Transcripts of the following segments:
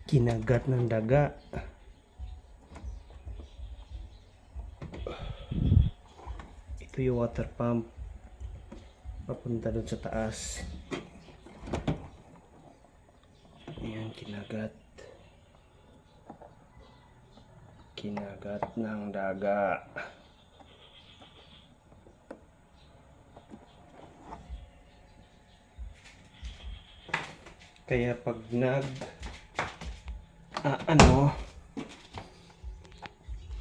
Kinagat ng daga. Ito yung water pump papunta doon sa taas. Ayan, kinagat ng daga. Kaya pag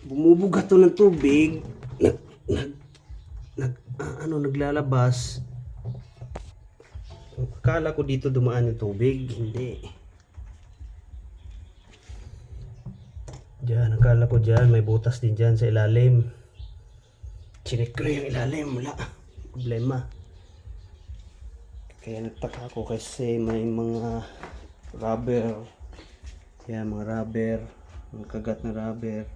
bumubuga to ng tubig, naglalabas. Akala ko dito dumaan yung tubig, hindi. Diyan, akala ko diyan may butas din diyan sa ilalim. Chinek ko yung ilalim, wala problema. Kaya nagtaka ako kasi may mga rubber. Yan, mga rubber. Mga kagat na rubber.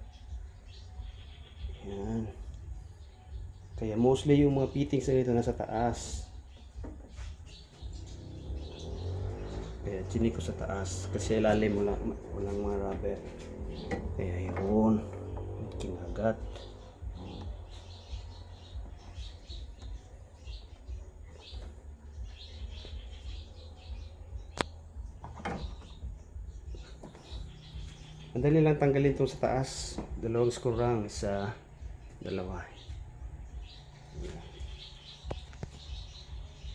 Yan. Kaya mostly yung mga fittings na ito nasa taas. Kaya chinik ko sa taas. Kasi ilalim walang mga rubber. Kaya yun. Kinagat. Madali lang tanggalin itong sa taas. Dalawang screw lang. Isa, dalawa.